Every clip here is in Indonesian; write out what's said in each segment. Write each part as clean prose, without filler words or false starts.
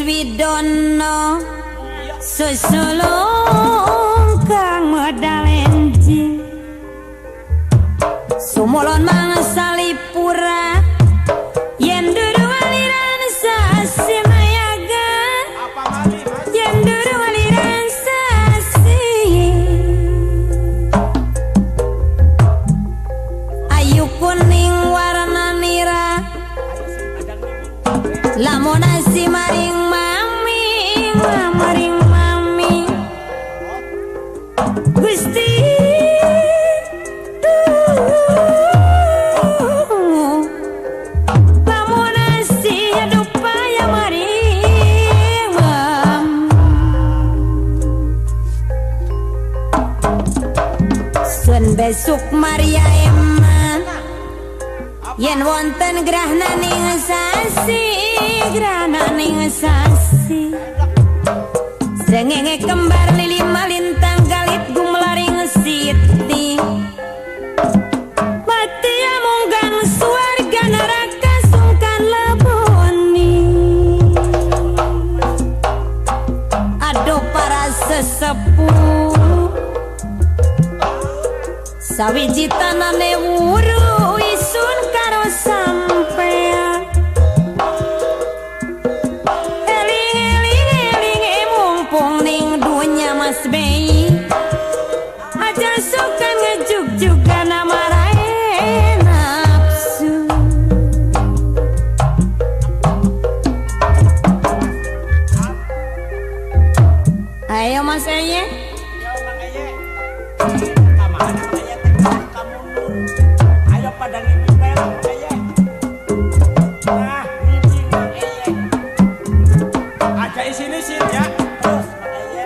Wiswidono susulung kang modal enjing sumulon mangsalipura yen durung aliran sasinayaga yen durung aliran sasi ayu kuning warna nira lamun si maring mami maring mami Gusti lamun si hidup paya maring sun besok Maria Eman yen wonten grahna ning sasi grahna ning sasi srengenge kembar lili malintang galit gumlaring siti mati munggang swarga neraka sungkan laboni aduh para sesepuh sawiji tanane wuru isun karo sampean eling mumpung ning dunya Mas Bei aja suka ngejuk-juga nama rae nafsu ayo Mas Eye pada ngipin perak aja. Nah, ngipin aja isini sih ya. Terus aja.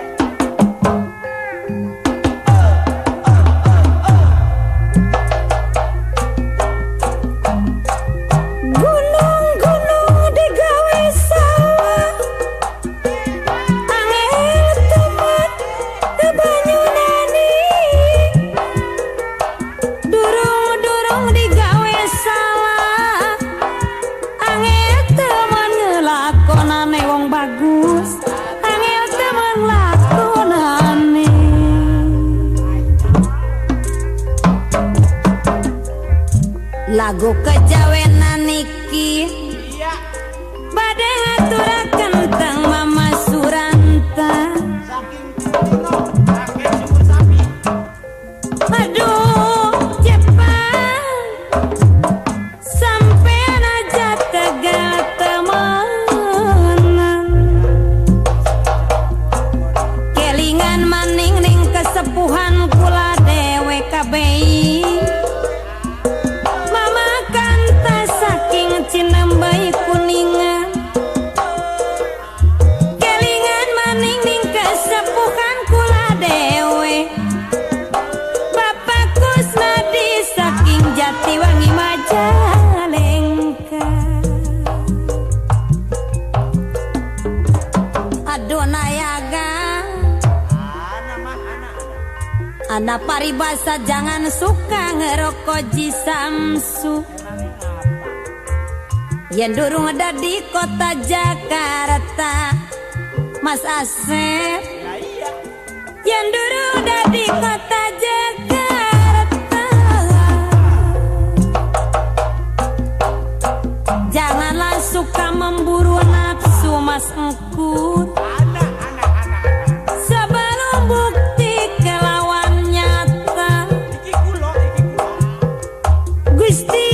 Gunung-gunung digawe sawah angel teman ke Banyunani durung digawe sawah angel teman ngelakonane wong bagus angel teman lakonane lagu kejawenan niki badhe ngaturaken teng Mama Suranta Saking kuno, saking sumur sapi. aduh cepat sampean aja tegal temenan kelingan maning ning kesepuhan kula dewe kabeh mama kanta saking Cinembai Kuningan kelingan maning ning kesepuhan kula dewe Bapak Kusnadi saking Jatiwangi Majalengka aduh nayaga anak paribasa jangan suka ngerokok jisamsu yen durung ada di kota Jakarta Mas Asep yen durung ada di kota Jakarta janganlah suka memburu nafsu Mas Engkur sebelum bukti kelawan nyata Iki kulo, iki kulo. Gusti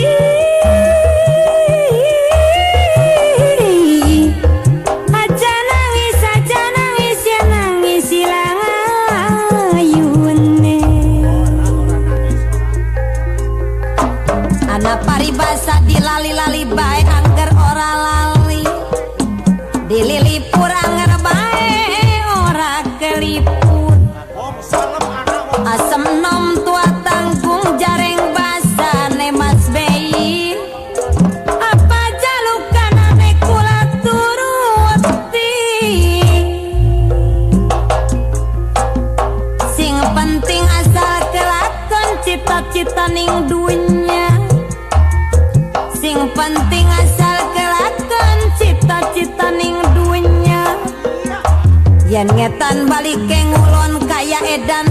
aja nangis ya nangis silang ayune anak paribasa dilali-lali bae angger ora lali dililipur angger bae ora kelipur Om salam anak om. asem nom tua tanggung jareng basane Mas Bei apa jalukanane kula turuti sing penting asal kelakon cita-cita ning dunya sing penting asal kelakon cita-cita ning dunya ngetan balik ke ngulon kaya edan